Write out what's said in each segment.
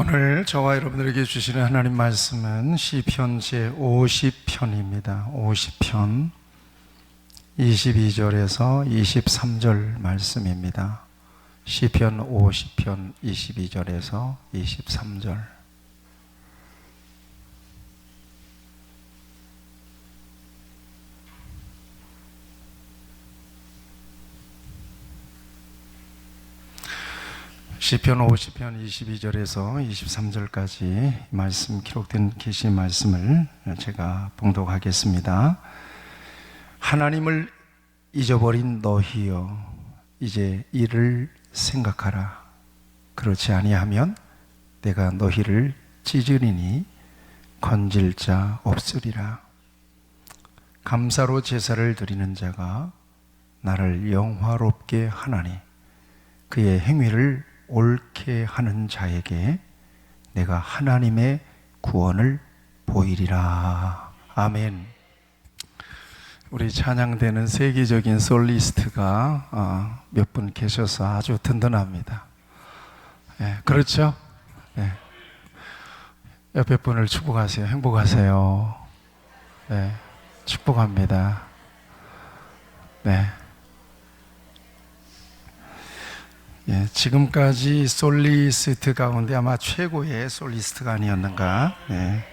오늘 저와 여러분들에게 주시는 하나님 말씀은 시편 제50편입니다. 50편 22절에서 23절 말씀입니다. 시편 50편 22절에서 23절. 시편 50편 22절에서 23절까지 말씀 기록된 계시 말씀을 제가 봉독하겠습니다. 하나님을 잊어버린 너희여, 이제 이를 생각하라. 그렇지 아니하면 내가 너희를 찢으리니 건질 자 없으리라. 감사로 제사를 드리는 자가 나를 영화롭게 하나니 그의 행위를 옳게 하는 자에게 내가 하나님의 구원을 보이리라. 아멘. 우리 찬양대는 세계적인 솔리스트가 몇 분 계셔서 아주 든든합니다. 네, 그렇죠? 네. 옆에 분을 축복하세요. 행복하세요. 네, 축복합니다. 네. 예, 지금까지 솔리스트 가운데 아마 최고의 솔리스트가 아니었는가. 네.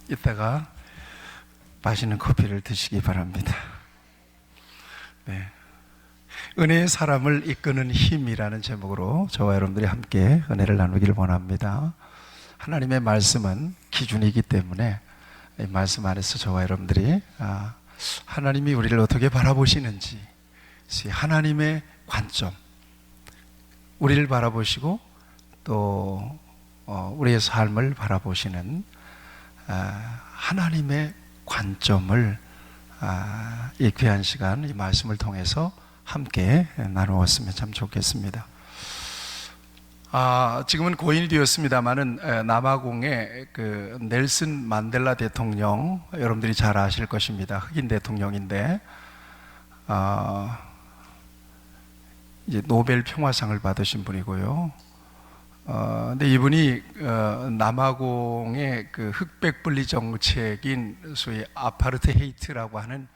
이따가 맛있는 커피를 드시기 바랍니다. 네. 은혜의 사람을 이끄는 힘이라는 제목으로 저와 여러분들이 함께 은혜를 나누기를 원합니다. 하나님의 말씀은 기준이기 때문에 이 말씀 안에서 저와 여러분들이 하나님이 우리를 어떻게 바라보시는지, 하나님의 관점, 우리를 바라보시고 또 우리의 삶을 바라보시는 하나님의 관점을 이 귀한 시간, 이 말씀을 통해서 함께 나누었으면 참 좋겠습니다. 지금은 고인이 되었습니다만은 남아공의 그 넬슨 만델라 대통령, 여러분들이 잘 아실 것입니다. 흑인 대통령인데 이제 노벨 평화상을 받으신 분이고요. 근데 이분이 남아공의 그 흑백 분리 정책인 소위 아파르테헤이트라고 하는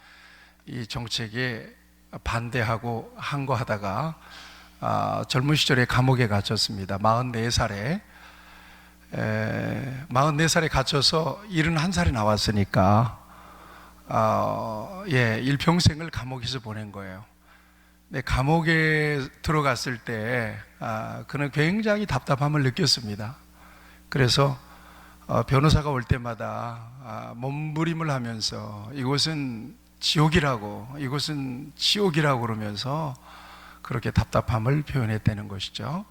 이 정책에 반대하고 항거하다가 젊은 시절에 감옥에 gat혔습니다. 44살에 44살에 갇혀서 71살에 나왔으니까 일평생을 감옥에서 보낸 거예요. 근데 감옥에 들어갔을 때 그는 굉장히 답답함을 느꼈습니다. 그래서 변호사가 올 때마다 몸부림을 하면서 이곳은 지옥이라고 그러면서 그렇게 답답함을 표현했다는 것이죠.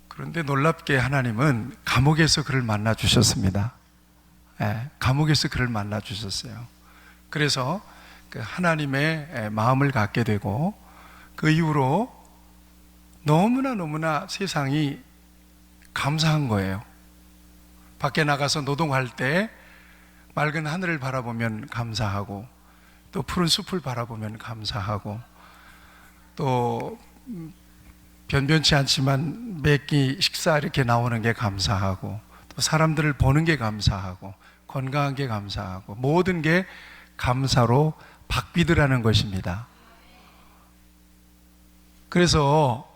그런데 놀랍게 하나님은 감옥에서 그를 만나 주셨습니다. 감옥에서 그를 만나 주셨어요. 그래서 그 하나님의 마음을 갖게 되고 그 이후로 너무나 세상이 감사한 거예요. 밖에 나가서 노동할 때 맑은 하늘을 바라보면 감사하고, 또 푸른 숲을 바라보면 감사하고, 또 변변치 않지만 매끼 식사 이렇게 나오는 게 감사하고, 또 사람들을 보는 게 감사하고, 건강한 게 감사하고, 모든 게 감사로 바뀌더라는 것입니다. 그래서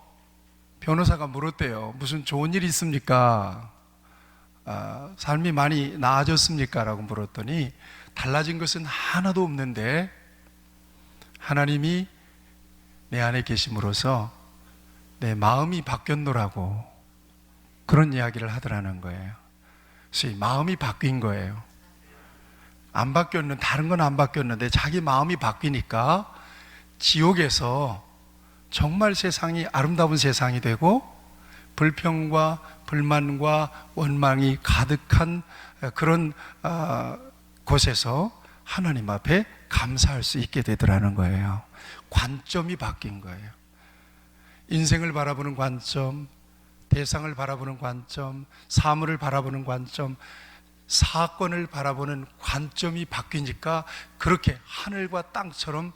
변호사가 물었대요. 무슨 좋은 일 있습니까? 삶이 많이 나아졌습니까? 라고 물었더니 달라진 것은 하나도 없는데 하나님이 내 안에 계심으로써 내 마음이 바뀌었노라고, 그런 이야기를 하더라는 거예요. 그래서 마음이 바뀐 거예요. 안 바뀌었는데, 다른 건 안 바뀌었는데 자기 마음이 바뀌니까 지옥에서 정말 세상이 아름다운 세상이 되고 불평과 불만과 원망이 가득한 그런 곳에서 하나님 앞에 감사할 수 있게 되더라는 거예요. 관점이 바뀐 거예요. 인생을 바라보는 관점, 대상을 바라보는 관점, 사물을 바라보는 관점, 사건을 바라보는 관점이 바뀌니까 그렇게 하늘과 땅처럼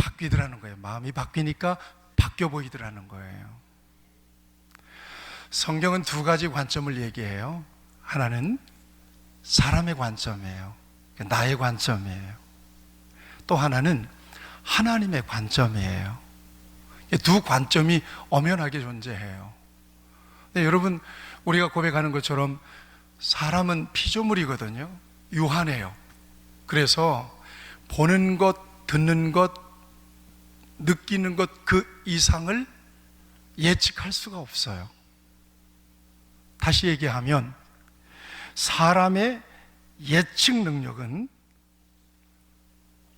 바뀌더라는 거예요. 마음이 바뀌니까 바뀌어 보이더라는 거예요. 성경은 두 가지 관점을 얘기해요. 하나는 사람의 관점이에요. 나의 관점이에요. 또 하나는 하나님의 관점이에요. 두 관점이 엄연하게 존재해요. 근데 여러분, 우리가 고백하는 것처럼 사람은 피조물이거든요. 유한해요. 그래서 보는 것, 듣는 것, 느끼는 것 그 이상을 예측할 수가 없어요. 다시 얘기하면 사람의 예측 능력은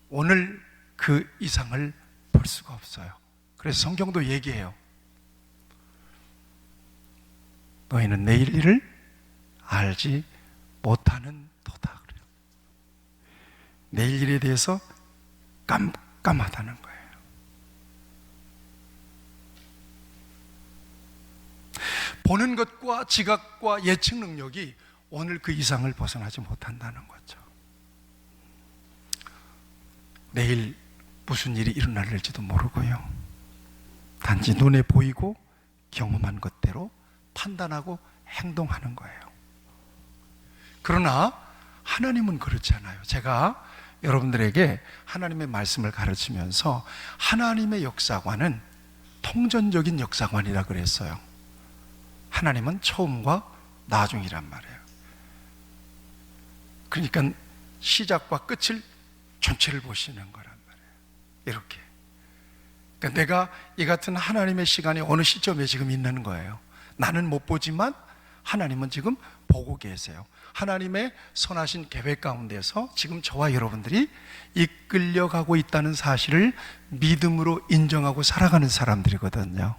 오늘 그 이상을 볼 수가 없어요. 그래서 성경도 얘기해요. 너희는 내일 일을 알지 못하는 도다. 그래요. 내일 일에 대해서 깜깜하다는 거예요. 보는 것과 지각과 예측 능력이 오늘 그 이상을 벗어나지 못한다는 거죠. 내일 무슨 일이 일어날지도 모르고요. 단지 눈에 보이고 경험한 것대로 판단하고 행동하는 거예요. 그러나 하나님은 그렇지 않아요. 제가 여러분들에게 하나님의 말씀을 가르치면서 하나님의 역사관은 통전적인 역사관이라 그랬어요. 하나님은 처음과 나중이란 말이에요. 그러니까 시작과 끝을 전체를 보시는 거란 말이에요. 이렇게. 그러니까 내가 이 같은 하나님의 시간이 어느 시점에 지금 있는 거예요. 나는 못 보지만 하나님은 지금 보고 계세요. 하나님의 선하신 계획 가운데서 지금 저와 여러분들이 이끌려가고 있다는 사실을 믿음으로 인정하고 살아가는 사람들이거든요.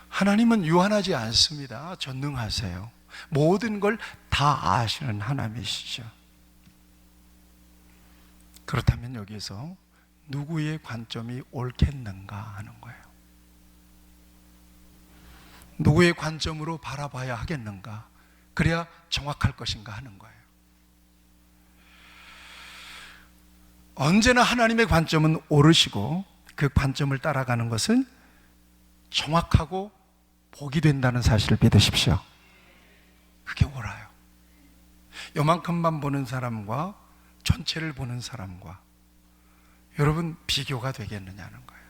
하나님은 유한하지 않습니다. 전능하세요. 모든 걸 다 아시는 하나님이시죠. 그렇다면 여기에서 누구의 관점이 옳겠는가 하는 거예요. 누구의 관점으로 바라봐야 하겠는가? 그래야 정확할 것인가 하는 거예요. 언제나 하나님의 관점은 옳으시고 그 관점을 따라가는 것은 정확하고 복이 된다는 사실을 믿으십시오. 그게 옳아요. 요만큼만 보는 사람과 전체를 보는 사람과 여러분 비교가 되겠느냐는 거예요.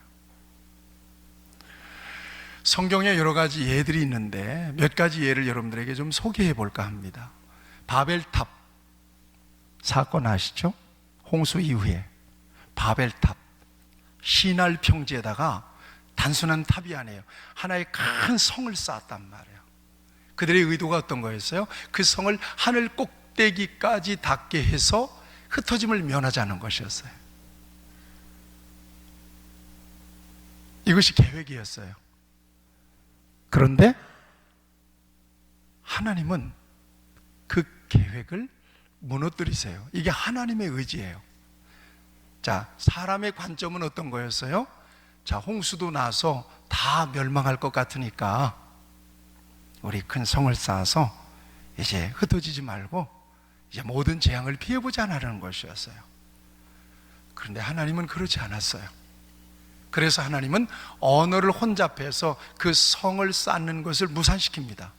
성경에 여러 가지 예들이 있는데 몇 가지 예를 여러분들에게 좀 소개해 볼까 합니다. 바벨탑 사건 아시죠? 홍수 이후에 바벨탑 시날 평지에다가 단순한 탑이 아니에요. 하나의 큰 성을 쌓았단 말이에요. 그들의 의도가 어떤 거였어요? 그 성을 하늘 꼭대기까지 닿게 해서 흩어짐을 면하자는 것이었어요. 이것이 계획이었어요. 그런데 하나님은 그 계획을 무너뜨리세요. 이게 하나님의 의지예요. 자, 사람의 관점은 어떤 거였어요? 자, 홍수도 나서 다 멸망할 것 같으니까 우리 큰 성을 쌓아서 이제 흩어지지 말고 이제 모든 재앙을 피해보자 하는 것이었어요. 그런데 하나님은 그렇지 않았어요. 그래서 하나님은 언어를 혼잡해서 그 성을 쌓는 것을 무산시킵니다.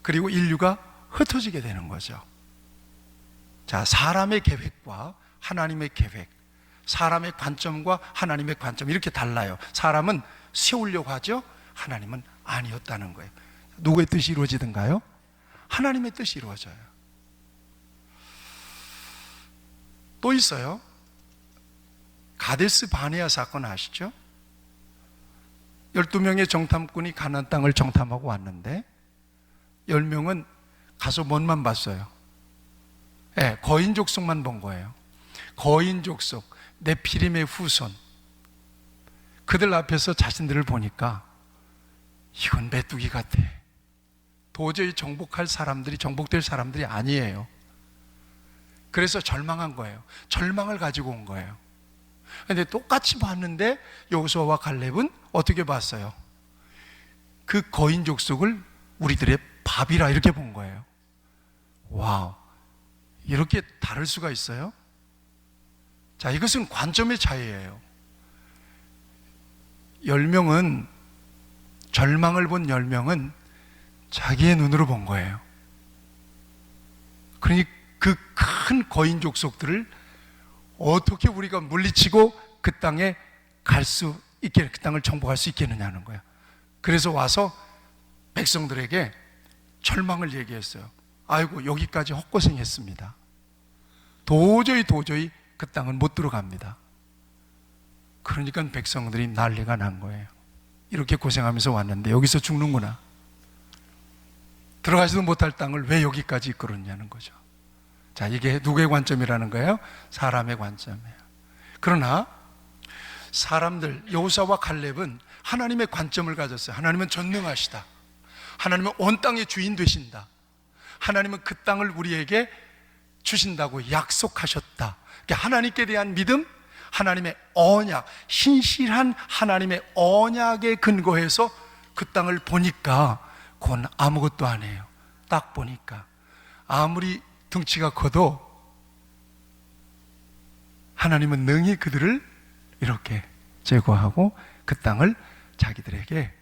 그리고 인류가 흩어지게 되는 거죠. 자, 사람의 계획과 하나님의 계획, 사람의 관점과 하나님의 관점 이렇게 달라요. 사람은 세우려고 하죠. 하나님은 아니었다는 거예요. 누구의 뜻이 이루어지든가요? 하나님의 뜻이 이루어져요. 또 있어요. 가데스 바네아 사건 아시죠? 12명의 정탐꾼이 가나안 땅을 정탐하고 왔는데 10명은 가서 뭔만 봤어요? 네, 거인 족속만 본 거예요. 거인 족속, 네피림의 후손. 그들 앞에서 자신들을 보니까 이건 메뚜기 같아. 도저히 정복될 사람들이 아니에요. 그래서 절망한 거예요. 절망을 가지고 온 거예요. 그런데 똑같이 봤는데 여호수아와 갈렙은 어떻게 봤어요? 그 거인 족속을 우리들의 밥이라 이렇게 본 거예요. 와우, 이렇게 다를 수가 있어요? 자, 이것은 관점의 차이예요. 10명은, 절망을 본 10명은 자기의 눈으로 본 거예요. 그러니 그 큰 거인 족속들을 어떻게 우리가 물리치고 그 땅에 갈 수 있게, 그 땅을 정복할 수 있겠느냐는 거야. 그래서 와서 백성들에게 절망을 얘기했어요. 아이고, 여기까지 헛고생했습니다. 도저히 그 땅은 못 들어갑니다. 그러니까 백성들이 난리가 난 거예요. 이렇게 고생하면서 왔는데 여기서 죽는구나. 들어가지도 못할 땅을 왜 여기까지 이끌었냐는 거죠. 자, 이게 누구의 관점이라는 거예요? 사람의 관점이에요. 그러나 사람들, 여호수아와 칼렙은 하나님의 관점을 가졌어요. 하나님은 전능하시다. 하나님은 온 땅의 주인 되신다. 하나님은 그 땅을 우리에게 주신다고 약속하셨다. 그러니까 하나님께 대한 믿음, 하나님의 언약, 신실한 하나님의 언약에 근거해서 그 땅을 보니까 그건 아무것도 아니에요. 딱 보니까 아무리 등치가 커도 하나님은 능히 그들을 이렇게 제거하고 그 땅을 자기들에게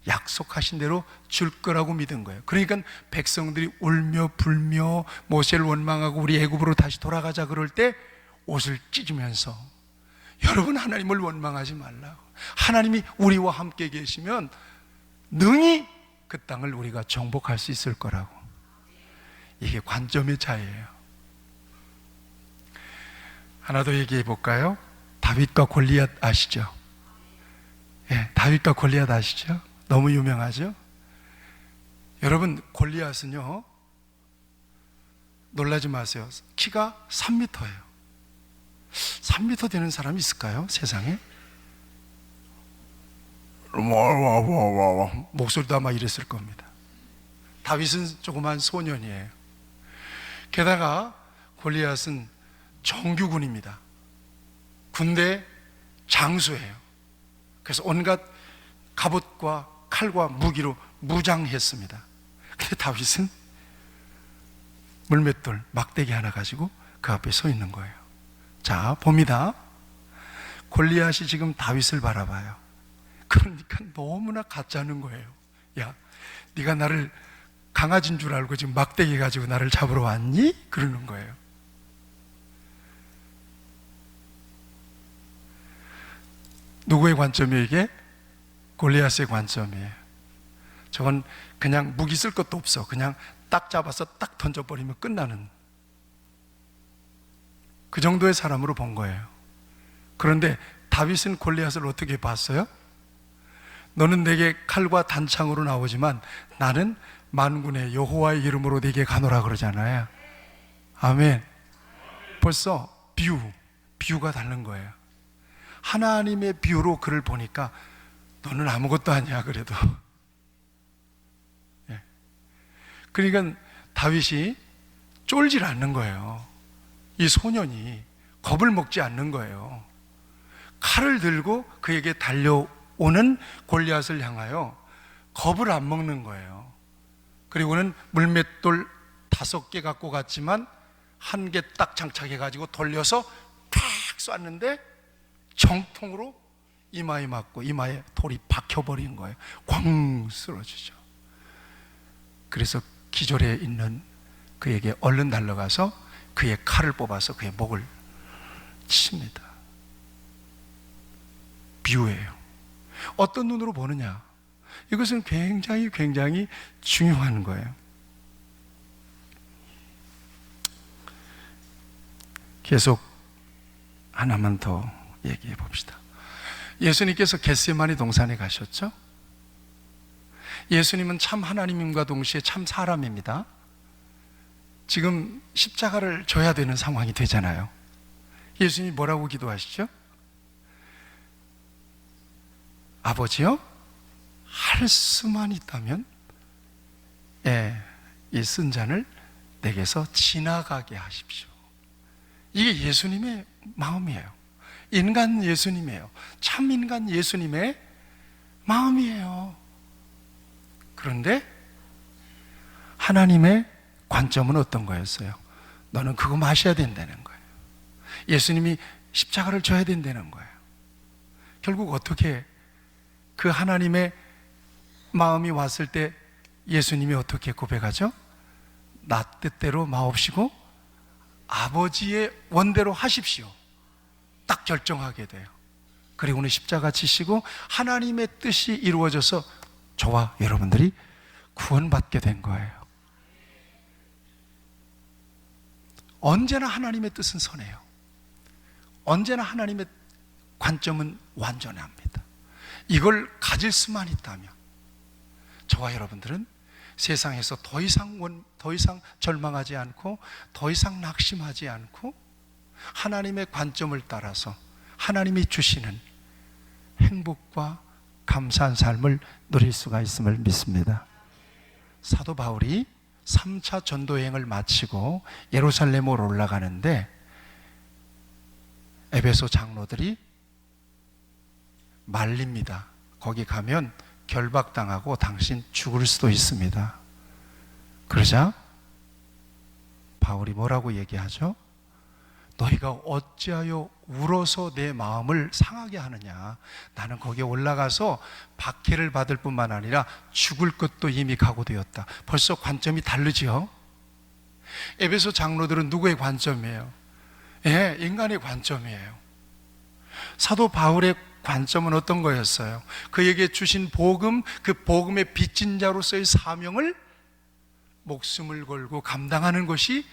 약속하신 대로 줄 거라고 믿은 거예요. 그러니까 백성들이 울며 불며 모세를 원망하고 우리 애굽으로 다시 돌아가자 그럴 때 옷을 찢으면서, 여러분, 하나님을 원망하지 말라고. 하나님이 우리와 함께 계시면 능히 그 땅을 우리가 정복할 수 있을 거라고. 이게 관점의 차이예요. 하나 더 얘기해 볼까요? 다윗과 골리앗 아시죠? 예, 다윗과 골리앗 아시죠? 너무 유명하죠? 여러분, 골리앗은요, 놀라지 마세요. 키가 3m예요. 3m 되는 사람이 있을까요? 세상에? 목소리도 아마 이랬을 겁니다. 다윗은 조그만 소년이에요. 게다가 골리앗은 정규군입니다. 군대 장수예요. 그래서 온갖 갑옷과 칼과 무기로 무장했습니다. 근데 다윗은 물맷돌, 막대기 하나 가지고 그 앞에 서 있는 거예요. 자, 봅니다. 골리앗이 지금 다윗을 바라봐요. 그러니까 너무나 가짜는 거예요. 야, 네가 나를 강아지인 줄 알고 지금 막대기 가지고 나를 잡으러 왔니? 그러는 거예요. 누구의 관점이에요, 이게? 골리앗의 관점이에요. 저건 그냥 무기 쓸 것도 없어. 그냥 딱 잡아서 딱 던져버리면 끝나는, 그 정도의 사람으로 본 거예요. 그런데 다윗은 골리앗을 어떻게 봤어요? 너는 내게 칼과 단창으로 나오지만 나는 만군의 여호와의 이름으로 네게 가노라 그러잖아요. 아멘. 벌써 비유가 다른 거예요. 하나님의 비유로 그를 보니까 너는 아무것도 아니야 그래도. 예. 그러니까 다윗이 쫄질 않는 거예요. 이 소년이 겁을 먹지 않는 거예요. 칼을 들고 그에게 달려오는 골리앗을 향하여 겁을 안 먹는 거예요. 그리고는 물맷돌 5개 갖고 갔지만 1개 딱 장착해가지고 돌려서 탁 쐈는데 정통으로 이마에 맞고 이마에 돌이 박혀버린 거예요. 꽝 쓰러지죠. 그래서 기절해 있는 그에게 얼른 달려가서 그의 칼을 뽑아서 그의 목을 칩니다. 비유예요. 어떤 눈으로 보느냐, 이것은 굉장히 중요한 거예요. 계속 하나만 더 얘기해 봅시다. 예수님께서 겟세마네 동산에 가셨죠? 예수님은 참 하나님과 동시에 참 사람입니다. 지금 십자가를 져야 되는 상황이 되잖아요. 예수님이 뭐라고 기도하시죠? 아버지요, 할 수만 있다면 이 쓴 잔을 내게서 지나가게 하십시오. 이게 예수님의 마음이에요. 인간 예수님이에요. 참 인간 예수님의 마음이에요. 그런데 하나님의 관점은 어떤 거였어요? 너는 그거 마셔야 된다는 거예요. 예수님이 십자가를 져야 된다는 거예요. 결국 어떻게 그 하나님의 마음이 왔을 때 예수님이 어떻게 고백하죠? 나 뜻대로 마옵시고 아버지의 원대로 하십시오. 딱 결정하게 돼요. 그리고는 십자가 지시고 하나님의 뜻이 이루어져서 저와 여러분들이 구원받게 된 거예요. 언제나 하나님의 뜻은 선해요. 언제나 하나님의 관점은 완전합니다. 이걸 가질 수만 있다면 저와 여러분들은 세상에서 더 이상 절망하지 않고 더 이상 낙심하지 않고 하나님의 관점을 따라서 하나님이 주시는 행복과 감사한 삶을 누릴 수가 있음을 믿습니다. 사도 바울이 3차 전도여행을 마치고 예루살렘으로 올라가는데 에베소 장로들이 말립니다. 거기 가면 결박당하고 당신 죽을 수도 있습니다. 그러자 바울이 뭐라고 얘기하죠? 너희가 어찌하여 울어서 내 마음을 상하게 하느냐. 나는 거기에 올라가서 박해를 받을 뿐만 아니라 죽을 것도 이미 각오되었다. 벌써 관점이 다르지요? 에베소 장로들은 누구의 관점이에요? 예, 인간의 관점이에요. 사도 바울의 관점은 어떤 거였어요? 그에게 주신 복음, 그 복음의 빚진 자로서의 사명을 목숨을 걸고 감당하는 것이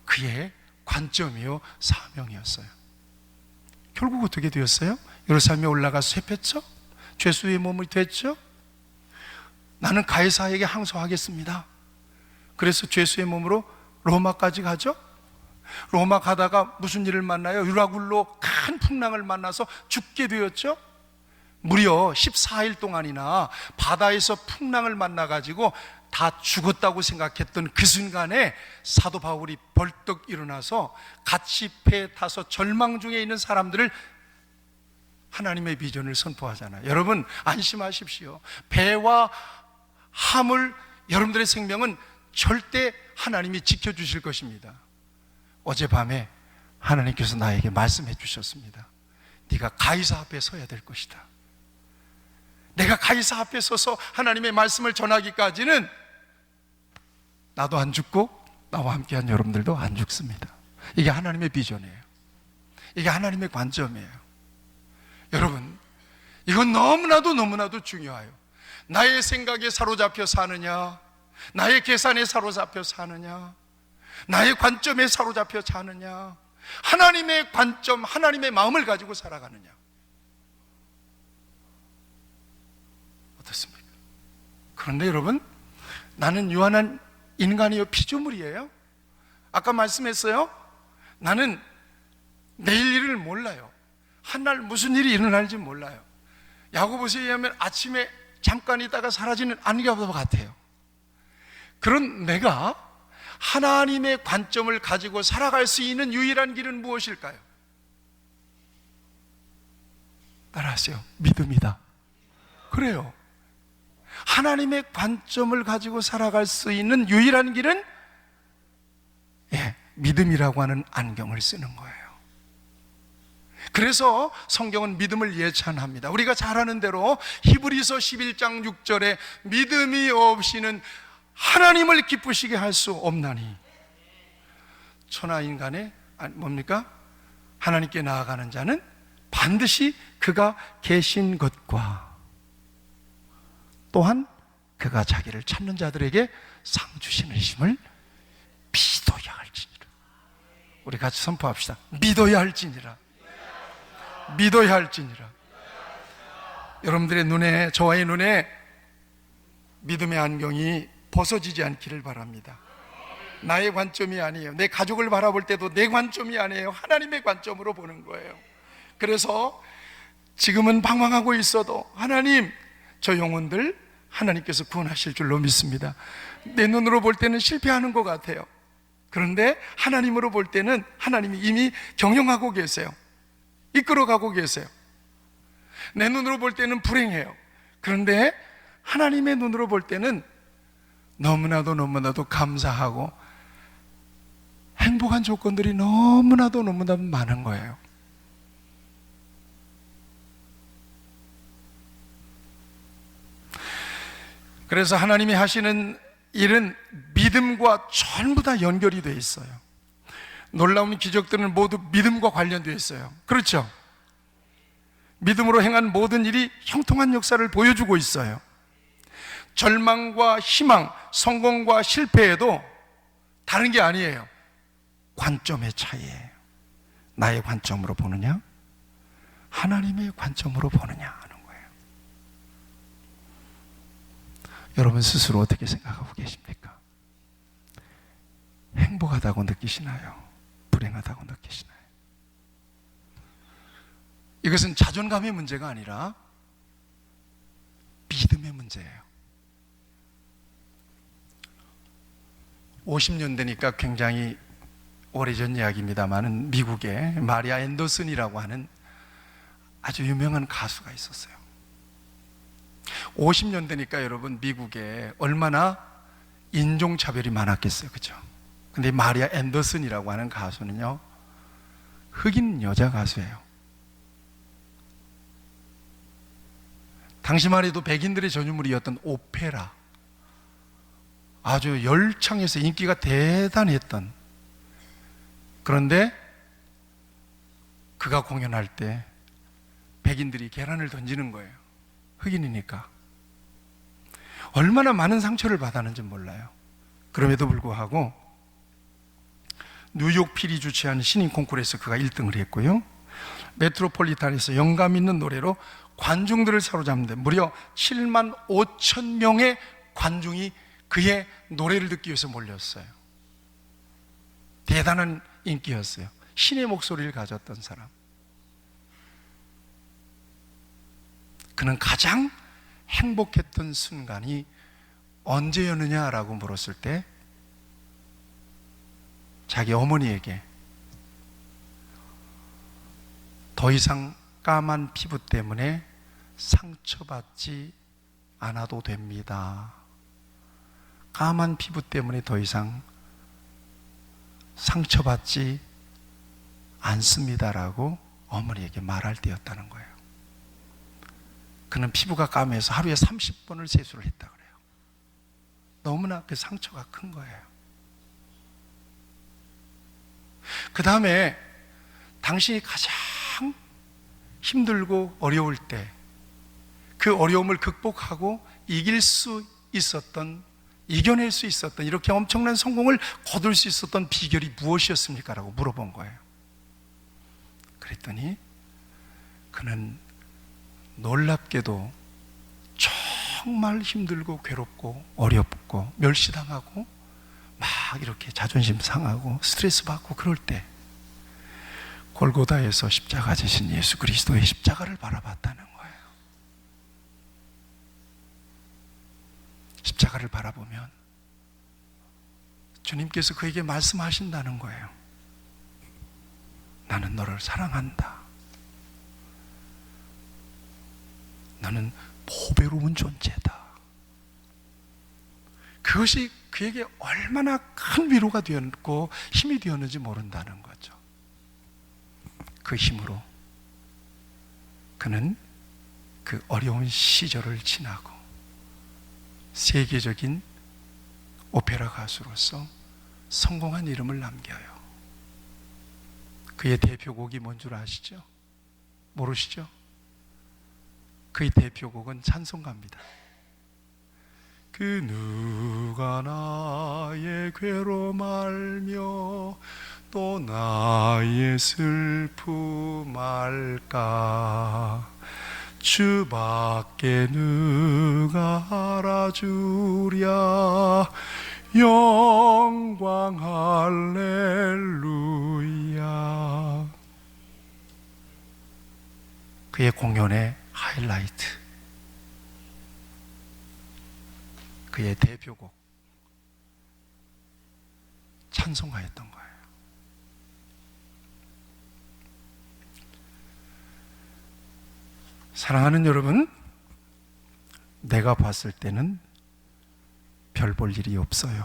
그의 관점이요 사명이었어요. 결국 어떻게 되었어요? 예루살렘에 올라가서 쇠폈죠? 죄수의 몸이 됐죠? 나는 가이사에게 항소하겠습니다. 그래서 죄수의 몸으로 로마까지 가죠? 로마 가다가 무슨 일을 만나요? 유라굴로 큰 풍랑을 만나서 죽게 되었죠? 무려 14일 동안이나 바다에서 풍랑을 만나가지고 다 죽었다고 생각했던 그 순간에 사도 바울이 벌떡 일어나서 같이 배에 타서 절망 중에 있는 사람들을 하나님의 비전을 선포하잖아요. 여러분 안심하십시오. 배와 화물, 여러분들의 생명은 절대 하나님이 지켜주실 것입니다. 어젯밤에 하나님께서 나에게 말씀해 주셨습니다. 네가 가이사 앞에 서야 될 것이다. 내가 가이사 앞에 서서 하나님의 말씀을 전하기까지는 나도 안 죽고 나와 함께한 여러분들도 안 죽습니다. 이게 하나님의 비전이에요. 이게 하나님의 관점이에요. 여러분, 이건 너무나도 중요해요. 나의 생각에 사로잡혀 사느냐, 나의 계산에 사로잡혀 사느냐, 나의 관점에 사로잡혀 사느냐, 하나님의 관점, 하나님의 마음을 가지고 살아가느냐. 어떻습니까? 그런데 여러분, 나는 유한한 인간이요 피조물이에요. 아까 말씀했어요. 나는 내일 일을 몰라요. 한날 무슨 일이 일어날지 몰라요. 야고보서에 의하면 아침에 잠깐 있다가 사라지는 안개와 같아요. 그런 내가 하나님의 관점을 가지고 살아갈 수 있는 유일한 길은 무엇일까요? 따라하세요. 믿음이다. 그래요. 하나님의 관점을 가지고 살아갈 수 있는 유일한 길은 믿음이라고 하는 안경을 쓰는 거예요. 그래서 성경은 믿음을 예찬합니다. 우리가 잘 아는 대로 히브리서 11장 6절에 믿음이 없이는 하나님을 기쁘시게 할 수 없나니, 천하 인간의 뭡니까? 하나님께 나아가는 자는 반드시 그가 계신 것과 또한 그가 자기를 찾는 자들에게 상 주시는 힘을 믿어야 할지니라. 우리 같이 선포합시다. 믿어야 할지니라. 믿어야 할지니라. 여러분들의 눈에, 저와의 눈에 믿음의 안경이 벗어지지 않기를 바랍니다. 나의 관점이 아니에요. 내 가족을 바라볼 때도 내 관점이 아니에요. 하나님의 관점으로 보는 거예요. 그래서 지금은 방황하고 있어도 하나님, 저 영혼들 하나님께서 구원하실 줄로 믿습니다. 내 눈으로 볼 때는 실패하는 것 같아요. 그런데 하나님으로 볼 때는 하나님이 이미 경영하고 계세요. 이끌어가고 계세요. 내 눈으로 볼 때는 불행해요. 그런데 하나님의 눈으로 볼 때는 너무나도 감사하고 행복한 조건들이 너무나도 많은 거예요. 그래서 하나님이 하시는 일은 믿음과 전부 다 연결이 되어 있어요. 놀라운 기적들은 모두 믿음과 관련되어 있어요. 그렇죠? 믿음으로 행한 모든 일이 형통한 역사를 보여주고 있어요. 절망과 희망, 성공과 실패에도 다른 게 아니에요. 관점의 차이예요. 나의 관점으로 보느냐, 하나님의 관점으로 보느냐 하는 거예요. 여러분 스스로 어떻게 생각하고 계십니까? 행복하다고 느끼시나요? 불행하다고 느끼시나요? 이것은 자존감의 문제가 아니라 믿음의 문제예요. 50년 되니까 굉장히 오래전 이야기입니다만 미국에 마리아 앤더슨이라고 하는 아주 유명한 가수가 있었어요. 50년 되니까 여러분 미국에 얼마나 인종차별이 많았겠어요. 그죠? 근데 마리아 앤더슨이라고 하는 가수는요, 흑인 여자 가수예요. 당시만 해도 백인들의 전유물이었던 오페라, 아주 열창해서 인기가 대단했던, 그런데 그가 공연할 때 백인들이 계란을 던지는 거예요. 흑인이니까. 얼마나 많은 상처를 받았는지 몰라요. 그럼에도 불구하고 뉴욕 필이 주최한 신인 콩쿠르에서 그가 1등을 했고요, 메트로폴리탄에서 영감 있는 노래로 관중들을 사로잡는데 무려 7만 5천 명의 관중이 그의 노래를 듣기 위해서 몰렸어요. 대단한 인기였어요. 신의 목소리를 가졌던 사람. 그는 가장 행복했던 순간이 언제였느냐라고 물었을 때 자기 어머니에게 더 이상 까만 피부 때문에 상처받지 않아도 됩니다. 까만 피부 때문에 더 이상 상처받지 않습니다라고 어머니에게 말할 때였다는 거예요. 그는 피부가 까매서 하루에 30번을 세수를 했다 그래요. 너무나 그 상처가 큰 거예요. 그 다음에 당신이 가장 힘들고 어려울 때 그 어려움을 극복하고 이겨낼 수 있었던 이렇게 엄청난 성공을 거둘 수 있었던 비결이 무엇이었습니까? 라고 물어본 거예요. 그랬더니 그는 놀랍게도 정말 힘들고 괴롭고 어렵고 멸시당하고 막 이렇게 자존심 상하고 스트레스 받고 그럴 때 골고다에서 십자가 지신 예수 그리스도의 십자가를 바라봤다는 거예요. 십자가를 바라보면 주님께서 그에게 말씀하신다는 거예요. 나는 너를 사랑한다. 너는 보배로운 존재다. 그것이 그에게 얼마나 큰 위로가 되었고 힘이 되었는지 모른다는 거죠. 그 힘으로 그는 그 어려운 시절을 지나고 세계적인 오페라 가수로서 성공한 이름을 남겨요. 그의 대표곡이 뭔 줄 아시죠? 모르시죠? 그의 대표곡은 찬송가입니다. 그 누가 나의 괴로움 알며 또 나의 슬픔 알까? 주밖에 누가 알아주랴. 영광 할렐루야. 그의 공연의 하이라이트, 그의 대표곡 찬송가였던 거예요. 사랑하는 여러분, 내가 봤을 때는 별 볼 일이 없어요.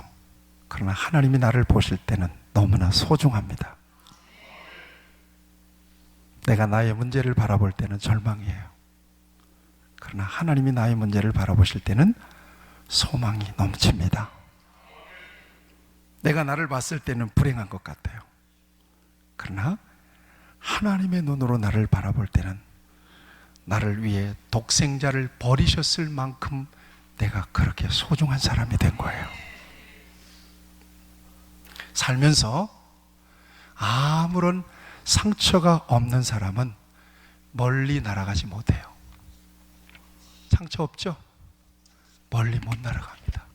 그러나 하나님이 나를 보실 때는 너무나 소중합니다. 내가 나의 문제를 바라볼 때는 절망이에요. 그러나 하나님이 나의 문제를 바라보실 때는 소망이 넘칩니다. 내가 나를 봤을 때는 불행한 것 같아요. 그러나 하나님의 눈으로 나를 바라볼 때는 나를 위해 독생자를 버리셨을 만큼 내가 그렇게 소중한 사람이 된 거예요. 살면서 아무런 상처가 없는 사람은 멀리 날아가지 못해요. 상처 없죠? 멀리 못 날아갑니다.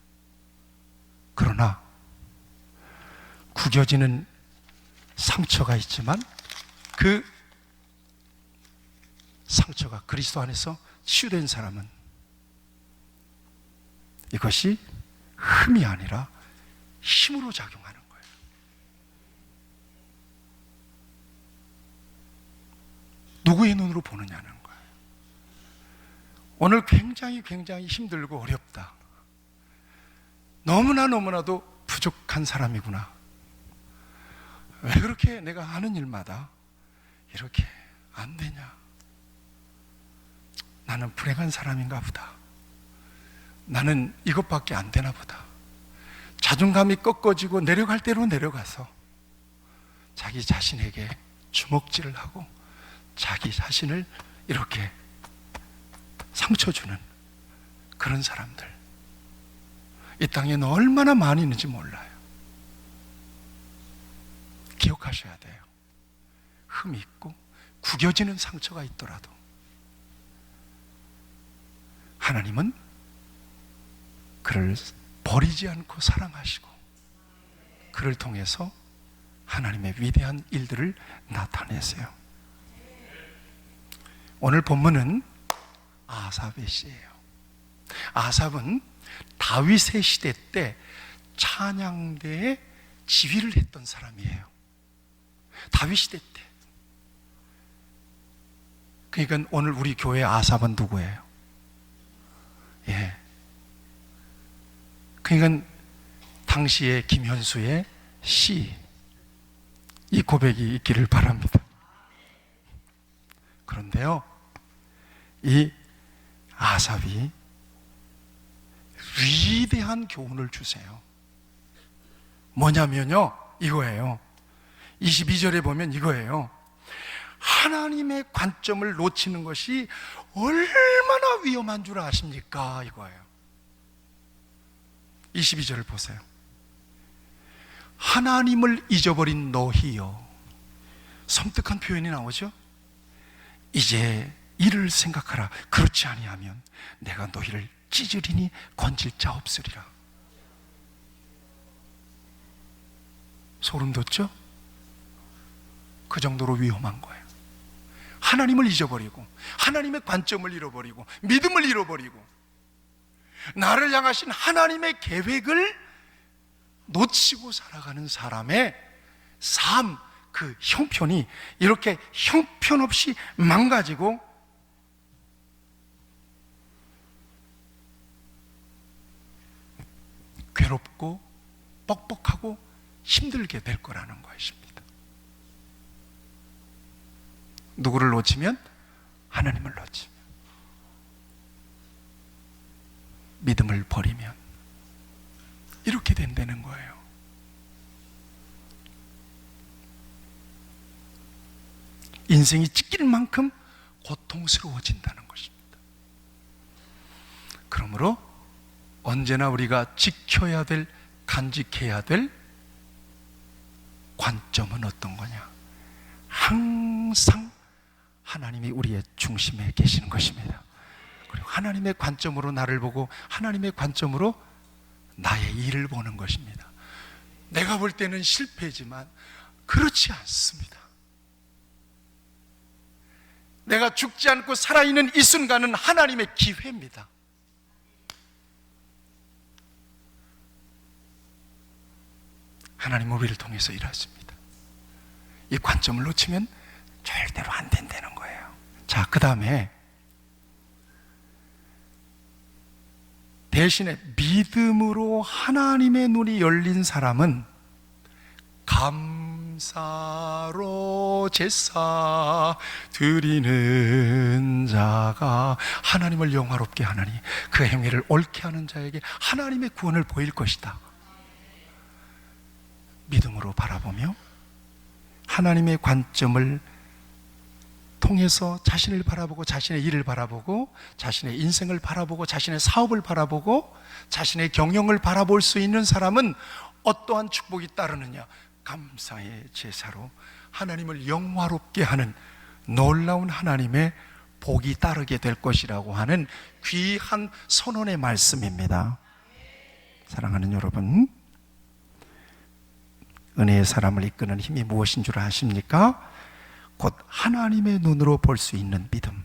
그러나 구겨지는 상처가 있지만 그 상처가 그리스도 안에서 치유된 사람은 이것이 흠이 아니라 힘으로 작용하는 거예요. 누구의 눈으로 보느냐는 거예요. 오늘 굉장히 힘들고 어렵다. 너무나도 부족한 사람이구나. 왜 그렇게 내가 하는 일마다 이렇게 안 되냐? 나는 불행한 사람인가 보다. 나는 이것밖에 안 되나 보다. 자존감이 꺾어지고 내려갈 대로 내려가서 자기 자신에게 주먹질을 하고 자기 자신을 이렇게 상처 주는 그런 사람들, 이 땅에는 얼마나 많이 있는지 몰라요. 기억하셔야 돼요. 흠이 있고 구겨지는 상처가 있더라도 하나님은 그를 버리지 않고 사랑하시고 그를 통해서 하나님의 위대한 일들을 나타내세요. 오늘 본문은 아삽의 시예요. 아삽은 다윗의 시대 때 찬양대의 지휘를 했던 사람이에요. 다윗 시대 때. 그러니까 오늘 우리 교회 아삽은 누구예요? 예. 그러니까 당시에 김현수의 시, 이 고백이 있기를 바랍니다. 그런데요, 이 아삽이 위대한 교훈을 주세요. 뭐냐면요, 이거예요. 22절에 보면 이거예요. 하나님의 관점을 놓치는 것이 얼마나 위험한 줄 아십니까? 이거예요. 22절을 보세요. 하나님을 잊어버린 너희여. 섬뜩한 표현이 나오죠? 이제 이를 생각하라. 그렇지 아니하면 내가 너희를 찢으리니 건질 자 없으리라. 소름 돋죠? 그 정도로 위험한 거예요. 하나님을 잊어버리고 하나님의 관점을 잃어버리고 믿음을 잃어버리고 나를 향하신 하나님의 계획을 놓치고 살아가는 사람의 삶, 그 형편이 이렇게 형편없이 망가지고 괴롭고 뻑뻑하고 힘들게 될 거라는 것입니다. 누구를 놓치면? 하나님을 놓치면, 믿음을 버리면 이렇게 된다는 거예요. 인생이 찢길 만큼 고통스러워진다는 것입니다. 그러므로 언제나 우리가 지켜야 될, 간직해야 될 관점은 어떤 거냐? 항상 하나님이 우리의 중심에 계시는 것입니다. 그리고 하나님의 관점으로 나를 보고 하나님의 관점으로 나의 일을 보는 것입니다. 내가 볼 때는 실패지만 그렇지 않습니다. 내가 죽지 않고 살아있는 이 순간은 하나님의 기회입니다. 하나님은 우리를 통해서 일하십니다. 이 관점을 놓치면 절대로 안 된다는 거예요. 자, 그 다음에 대신에 믿음으로 하나님의 눈이 열린 사람은 감사하며 감사로 제사 드리는 자가 하나님을 영화롭게 하나니 그 행위를 옳게 하는 자에게 하나님의 구원을 보일 것이다. 믿음으로 바라보며 하나님의 관점을 통해서 자신을 바라보고 자신의 일을 바라보고 자신의 인생을 바라보고 자신의 사업을 바라보고 자신의 경영을 바라볼 수 있는 사람은 어떠한 축복이 따르느냐? 감사의 제사로 하나님을 영화롭게 하는 놀라운 하나님의 복이 따르게 될 것이라고 하는 귀한 선언의 말씀입니다. 사랑하는 여러분, 은혜의 사람을 이끄는 힘이 무엇인 줄 아십니까? 곧 하나님의 눈으로 볼 수 있는 믿음,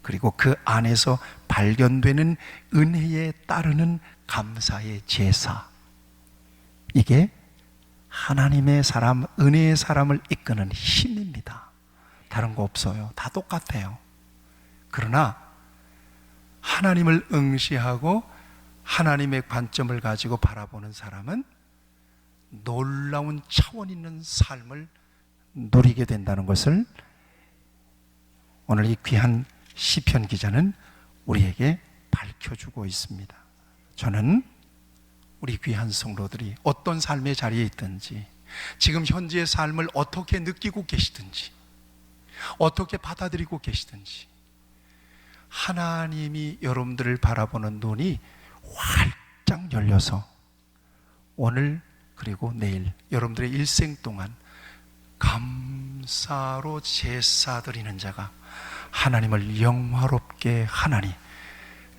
그리고 그 안에서 발견되는 은혜에 따르는 감사의 제사. 이게 하나님의 사람, 은혜의 사람을 이끄는 힘입니다. 다른 거 없어요. 다 똑같아요. 그러나 하나님을 응시하고 하나님의 관점을 가지고 바라보는 사람은 놀라운 차원 있는 삶을 누리게 된다는 것을 오늘 이 귀한 시편 기자는 우리에게 밝혀주고 있습니다. 저는 우리 귀한 성도들이 어떤 삶의 자리에 있든지, 지금 현재의 삶을 어떻게 느끼고 계시든지, 어떻게 받아들이고 계시든지, 하나님이 여러분들을 바라보는 눈이 활짝 열려서 오늘 그리고 내일 여러분들의 일생 동안 감사로 제사 드리는 자가 하나님을 영화롭게 하나니,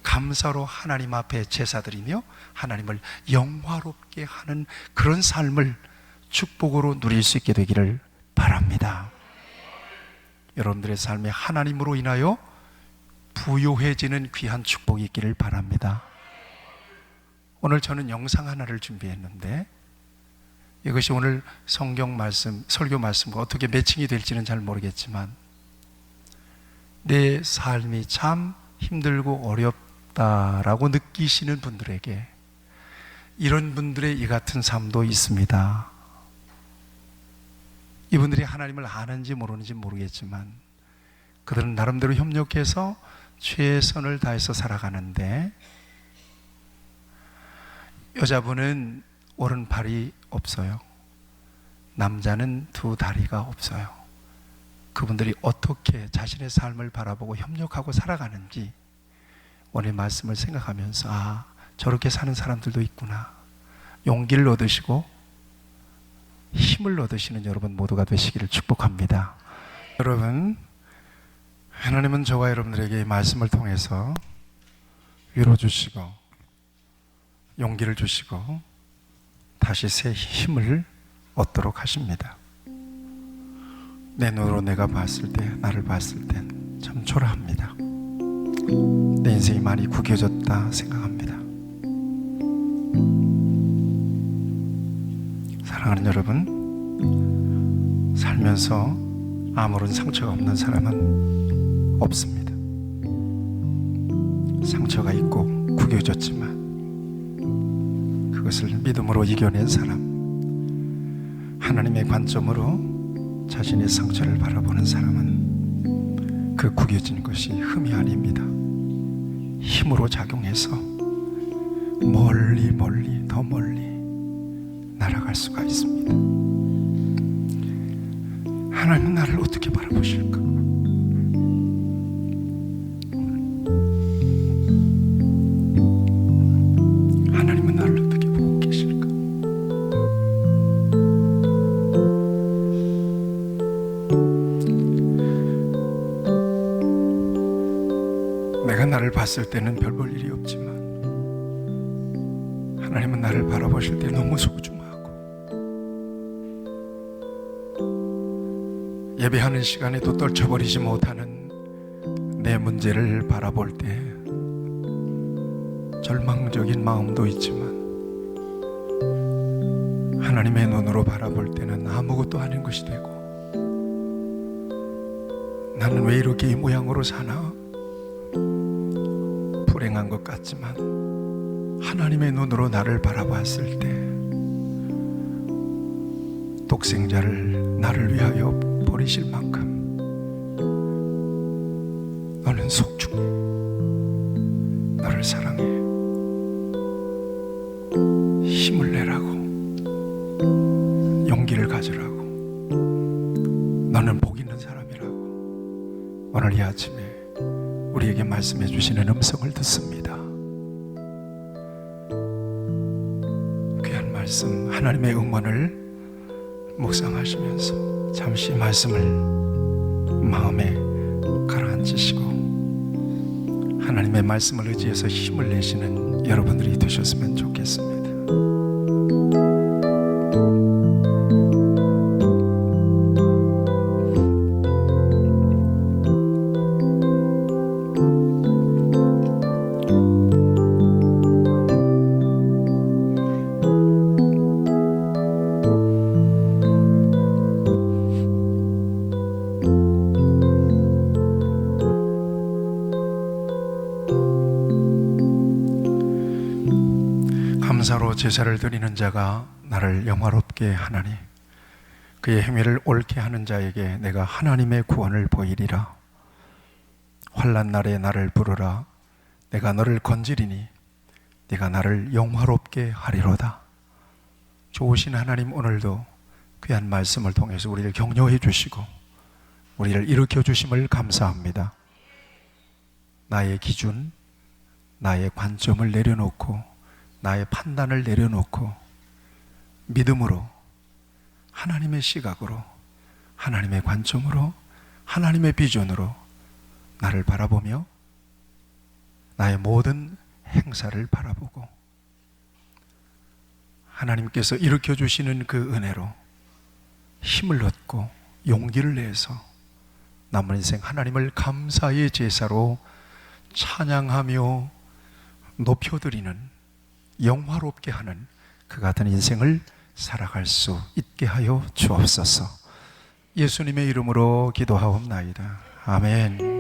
감사로 하나님 앞에 제사 드리며 하나님을 영화롭게 하는 그런 삶을 축복으로 누릴 수 있게 되기를 바랍니다. 여러분들의 삶에 하나님으로 인하여 부요해지는 귀한 축복이 있기를 바랍니다. 오늘 저는 영상 하나를 준비했는데 이것이 오늘 성경 말씀, 설교 말씀과 어떻게 매칭이 될지는 잘 모르겠지만, 내 삶이 참 힘들고 어렵다라고 느끼시는 분들에게, 이런 분들의 이 같은 삶도 있습니다. 이분들이 하나님을 아는지 모르는지 모르겠지만 그들은 나름대로 협력해서 최선을 다해서 살아가는데, 여자분은 오른팔이 없어요. 남자는 두 다리가 없어요. 그분들이 어떻게 자신의 삶을 바라보고 협력하고 살아가는지 오늘 말씀을 생각하면서, 아, 저렇게 사는 사람들도 있구나. 용기를 얻으시고 힘을 얻으시는 여러분 모두가 되시기를 축복합니다. 여러분, 하나님은 저와 여러분들에게 이 말씀을 통해서 위로 주시고 용기를 주시고 다시 새 힘을 얻도록 하십니다. 내 눈으로 내가 봤을 때, 나를 봤을 땐 참 초라합니다. 내 인생이 많이 구겨졌다 생각합니다. 사랑하는 여러분, 살면서 아무런 상처가 없는 사람은 없습니다. 상처가 있고 구겨졌지만 그것을 믿음으로 이겨낸 사람, 하나님의 관점으로 자신의 상처를 바라보는 사람은 그 구겨진 것이 흠이 아닙니다. 힘으로 작용해서 멀리 멀리, 더 멀리 날아갈 수가 있습니다. 하나님은 나를 어떻게 바라보실까? 하나님은 나를 어떻게 보고 계실까? 내가 나를 봤을 때는 별 볼 일이 없지만 하나님은 나를 바라보실 때 너무 소중하고, 예배하는 시간에도 떨쳐버리지 못하는 내 문제를 바라볼 때 절망적인 마음도 있지만 하나님의 눈으로 바라볼 때는 아무것도 아닌 것이 되고, 나는 왜 이렇게 이 모양으로 사나? 불행한 것 같지만 하나님의 눈으로 나를 바라봤을 때 독생자를 나를 위하여 버리실 만큼 너는 속중해. 너를 사랑해. 힘을 내라고, 용기를 가지라고. 너는 복 있는 사람이라고 오늘 이 아침에 우리에게 말씀해 주시는 음성을 듣습니다. 귀한 말씀, 하나님의 응원을 묵상하시면서 잠시 말씀을 마음에 가라앉히시고 하나님의 말씀을 의지해서 힘을 내시는 여러분들이 되셨으면 좋겠습니다. 감사로 제사를 드리는 자가 나를 영화롭게 하나니 그의 행위를 옳게 하는 자에게 내가 하나님의 구원을 보이리라. 환난 날에 나를 부르라. 내가 너를 건지리니 네가 나를 영화롭게 하리로다. 좋으신 하나님, 오늘도 귀한 말씀을 통해서 우리를 격려해 주시고 우리를 일으켜 주심을 감사합니다. 나의 기준, 나의 관점을 내려놓고 나의 판단을 내려놓고 믿음으로, 하나님의 시각으로, 하나님의 관점으로, 하나님의 비전으로 나를 바라보며 나의 모든 행사를 바라보고 하나님께서 일으켜 주시는 그 은혜로 힘을 얻고 용기를 내서 남은 인생 하나님을 감사의 제사로 찬양하며 높여드리는, 영화롭게 하는 그 같은 인생을 살아갈 수 있게 하여 주옵소서. 예수님의 이름으로 기도하옵나이다. 아멘.